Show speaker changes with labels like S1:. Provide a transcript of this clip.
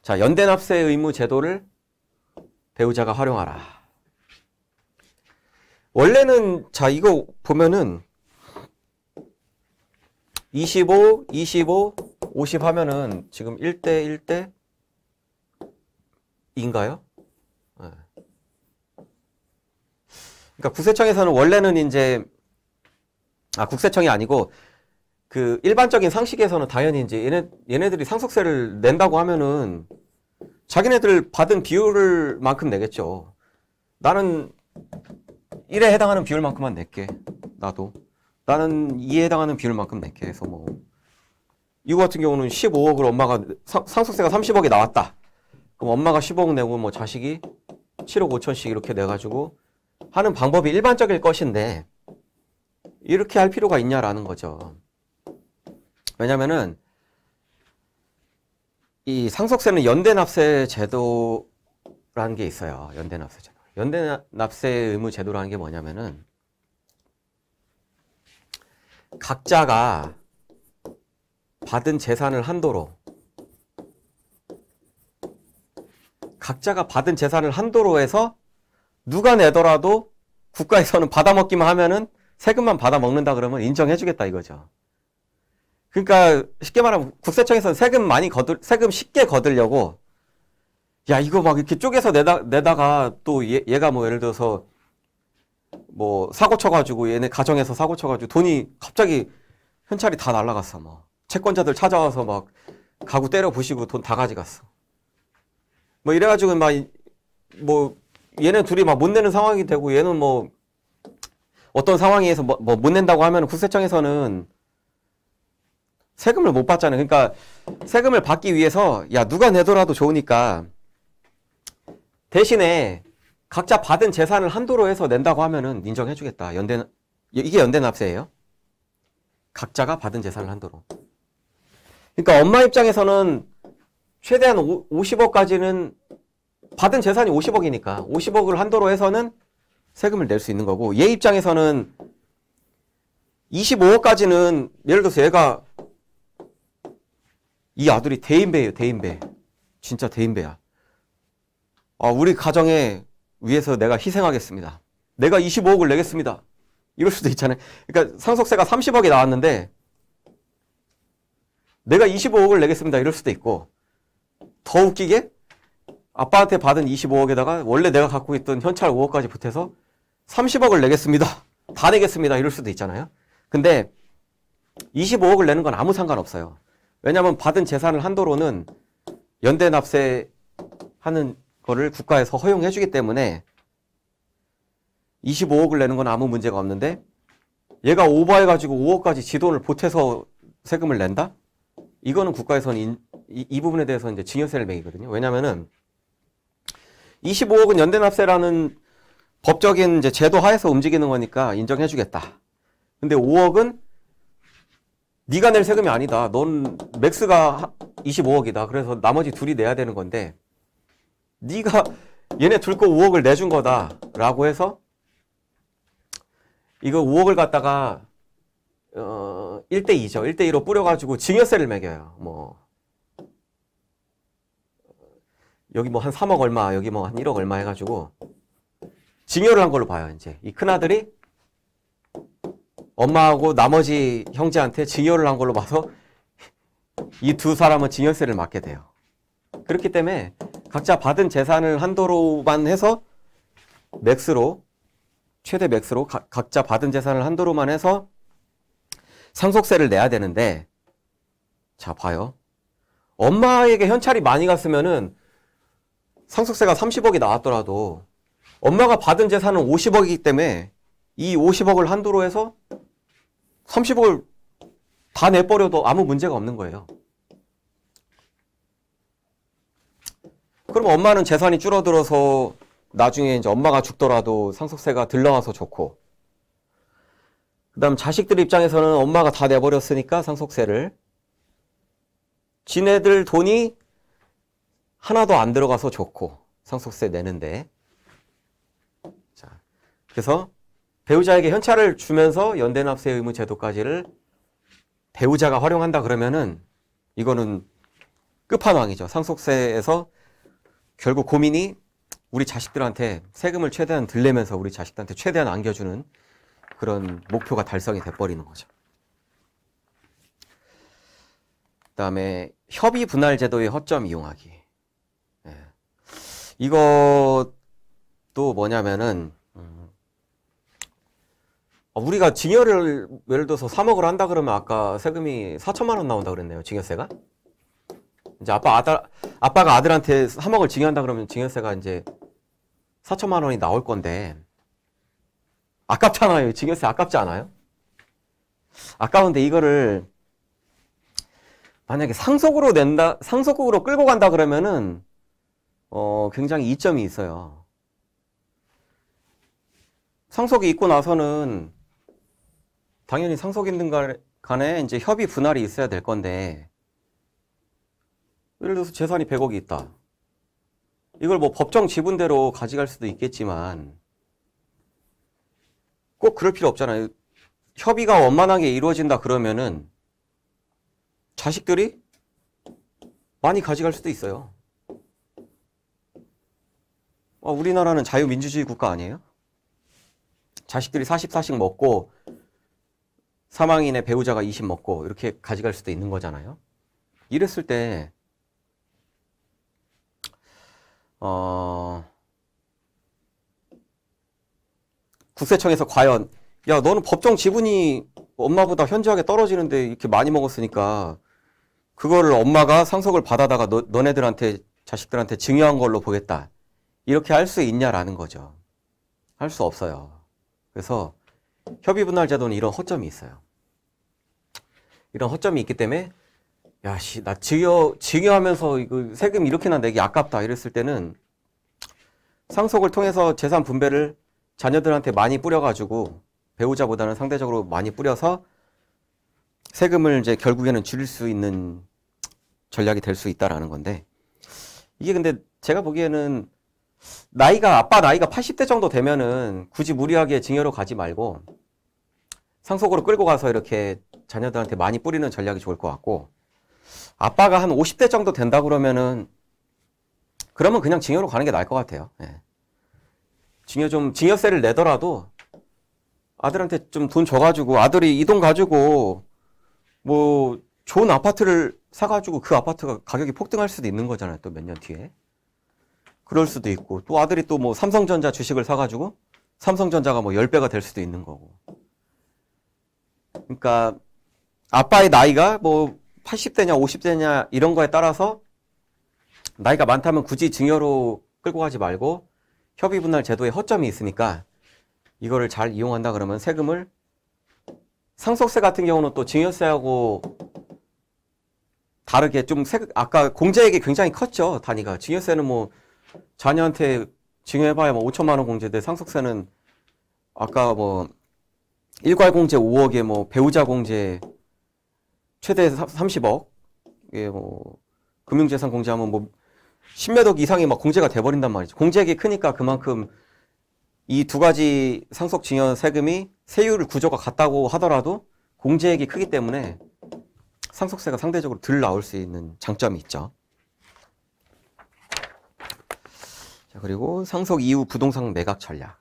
S1: 자, 연대납세 의무 제도를 배우자가 활용하라. 원래는 자 이거 보면은 25, 25, 50 하면은 지금 1대 1대인가요? 네. 그러니까 국세청에서는 원래는 이제 국세청이 아니고 그 일반적인 상식에서는 당연히 이제 얘네들이 상속세를 낸다고 하면은 자기네들 받은 비율만큼 내겠죠. 나는 1에 해당하는 비율만큼만 낼게. 나는 2에 해당하는 비율만큼 낼게. 그래서 뭐 이거 같은 경우는 15억을 엄마가 상속세가 30억이 나왔다. 그럼 엄마가 15억 내고 뭐 자식이 7억 5천씩 이렇게 내가지고 하는 방법이 일반적일 것인데 이렇게 할 필요가 있냐라는 거죠. 왜냐면은 이 상속세는 연대납세 제도라는 게 있어요. 연대납세 제도. 연대납세 의무 제도라는 게 뭐냐면은 각자가 받은 재산을 한도로 해서 누가 내더라도 국가에서는 받아먹기만 하면은 세금만 받아먹는다 그러면 인정해주겠다 이거죠. 그러니까 쉽게 말하면 국세청에서는 세금 쉽게 거두려고 야 이거 막 이렇게 쪼개서 내다가 또 얘가 뭐 예를 들어서 뭐 사고 쳐가지고 얘네 가정에서 사고 쳐가지고 돈이 갑자기 현찰이 다 날라갔어. 뭐 채권자들 찾아와서 막 가구 때려 부시고 돈 다 가져갔어. 뭐 이래가지고 막 뭐 얘네 둘이 막 못 내는 상황이 되고 얘는 뭐 어떤 상황에서 뭐 못 낸다고 하면 국세청에서는 세금을 못 받잖아요. 그러니까 세금을 받기 위해서 야 누가 내더라도 좋으니까 대신에 각자 받은 재산을 한도로 해서 낸다고 하면은 인정해주겠다. 이게 연대납세예요. 각자가 받은 재산을 한도로. 그러니까 엄마 입장에서는 최대한 50억까지는 받은 재산이 50억이니까 50억을 한도로 해서는 세금을 낼 수 있는 거고 얘 입장에서는 25억까지는 예를 들어서 얘가 이 아들이 대인배예요. 대인배. 진짜 대인배야. 우리 가정에 위해서 내가 희생하겠습니다. 내가 25억을 내겠습니다. 이럴 수도 있잖아요. 그러니까 상속세가 30억이 나왔는데 내가 25억을 내겠습니다. 이럴 수도 있고 더 웃기게 아빠한테 받은 25억에다가 원래 내가 갖고 있던 현찰 5억까지 보태서 30억을 내겠습니다. 다 내겠습니다. 이럴 수도 있잖아요. 근데 25억을 내는 건 아무 상관없어요. 왜냐하면 받은 재산을 한도로는 연대납세 하는 거를 국가에서 허용해 주기 때문에 25억을 내는 건 아무 문제가 없는데 얘가 오버해가지고 5억까지 지 돈을 보태서 세금을 낸다? 이거는 국가에서는 이 부분에 대해서 이제 증여세를 매기거든요. 왜냐면은 25억은 연대납세라는 법적인 이제 제도 하에서 움직이는 거니까 인정해 주겠다. 근데 5억은 네가 낼 세금이 아니다. 넌 맥스가 25억이다. 그래서 나머지 둘이 내야 되는 건데 네가 얘네 둘 거 5억을 내준 거다 라고 해서 이거 5억을 갖다가 1대2죠. 1대2로 뿌려가지고 증여세를 매겨요. 뭐 여기 뭐 한 3억 얼마, 여기 뭐 한 1억 얼마 해가지고 증여를 한 걸로 봐요. 이제 이 큰아들이 엄마하고 나머지 형제한테 증여를 한 걸로 봐서 이 두 사람은 증여세를 맡게 돼요. 그렇기 때문에 각자 받은 재산을 한도로만 해서 맥스로 최대 맥스로 각자 받은 재산을 한도로만 해서 상속세를 내야 되는데 자 봐요. 엄마에게 현찰이 많이 갔으면은 상속세가 30억이 나왔더라도 엄마가 받은 재산은 50억이기 때문에 이 50억을 한도로 해서 30억을 다 내버려도 아무 문제가 없는 거예요. 그럼 엄마는 재산이 줄어들어서 나중에 이제 엄마가 죽더라도 상속세가 덜 나와서 좋고 그 다음 자식들 입장에서는 엄마가 다 내버렸으니까 상속세를 지네들 돈이 하나도 안 들어가서 좋고 상속세 내는데 자 그래서 배우자에게 현찰을 주면서 연대납세 의무 제도까지를 배우자가 활용한다 그러면은 이거는 끝판왕이죠. 상속세에서 결국 고민이 우리 자식들한테 세금을 최대한 덜 내면서 우리 자식들한테 최대한 안겨주는 그런 목표가 달성이 돼버리는 거죠. 그 다음에 협의 분할 제도의 허점 이용하기. 예. 이것도 뭐냐면은 우리가 증여를 예를 들어서 3억을 한다 그러면 아까 세금이 4천만 원 나온다 그랬네요. 증여세가. 이제 아빠가 아들한테 3억을 증여한다 그러면 증여세가 이제 4천만 원이 나올 건데 아깝잖아요. 증여세 아깝지 않아요? 아까운데 이거를 만약에 상속으로 끌고 간다 그러면은 굉장히 이점이 있어요. 상속이 있고 나서는 당연히 상속인들 간에 이제 협의 분할이 있어야 될 건데, 예를 들어서 재산이 100억이 있다. 이걸 뭐 법정 지분대로 가져갈 수도 있겠지만 꼭 그럴 필요 없잖아요. 협의가 원만하게 이루어진다 그러면은 자식들이 많이 가져갈 수도 있어요. 우리나라는 자유민주주의 국가 아니에요? 자식들이 40씩 먹고 사망인의 배우자가 20 먹고 이렇게 가져갈 수도 있는 거잖아요. 이랬을 때 국세청에서 과연 야 너는 법정 지분이 엄마보다 현저하게 떨어지는데 이렇게 많이 먹었으니까 그거를 엄마가 상속을 받아다가 너네들한테 자식들한테 증여한 걸로 보겠다. 이렇게 할 수 있냐라는 거죠. 할 수 없어요. 그래서 협의분할 제도는 이런 허점이 있어요. 이런 허점이 있기 때문에 야씨 나 증여하면서 이거 세금 이렇게나 내기 아깝다 이랬을 때는 상속을 통해서 재산 분배를 자녀들한테 많이 뿌려가지고 배우자보다는 상대적으로 많이 뿌려서 세금을 이제 결국에는 줄일 수 있는 전략이 될 수 있다라는 건데, 이게 근데 제가 보기에는 아빠 나이가 80대 정도 되면은 굳이 무리하게 증여로 가지 말고 상속으로 끌고 가서 이렇게 자녀들한테 많이 뿌리는 전략이 좋을 것 같고, 아빠가 한 50대 정도 된다 그러면 그냥 증여로 가는 게 나을 것 같아요. 예. 증여세를 내더라도 아들한테 좀 돈 줘가지고 아들이 이 돈 가지고 뭐 좋은 아파트를 사가지고 그 아파트가 가격이 폭등할 수도 있는 거잖아요. 또 몇 년 뒤에. 그럴 수도 있고, 또 아들이 또 뭐 삼성전자 주식을 사가지고 삼성전자가 뭐 10배가 될 수도 있는 거고. 그러니까 아빠의 나이가 뭐 80대냐 50대냐 이런 거에 따라서 나이가 많다면 굳이 증여로 끌고 가지 말고 협의분할 제도에 허점이 있으니까 이거를 잘 이용한다 그러면 세금을, 상속세 같은 경우는 또 증여세하고 다르게 좀 아까 공제액이 굉장히 컸죠. 단위가. 증여세는 뭐 자녀한테 증여해봐야 뭐 5천만 원 공제인데, 상속세는 아까 뭐 일괄 공제 5억에 뭐 배우자 공제 최대 30억, 예, 뭐 금융재산 공제하면 뭐 10몇억 이상이 막 공제가 돼버린단 말이죠. 공제액이 크니까 그만큼 이 두 가지 상속 증여 세금이 세율 구조가 같다고 하더라도 공제액이 크기 때문에 상속세가 상대적으로 덜 나올 수 있는 장점이 있죠. 자, 그리고 상속 이후 부동산 매각 전략.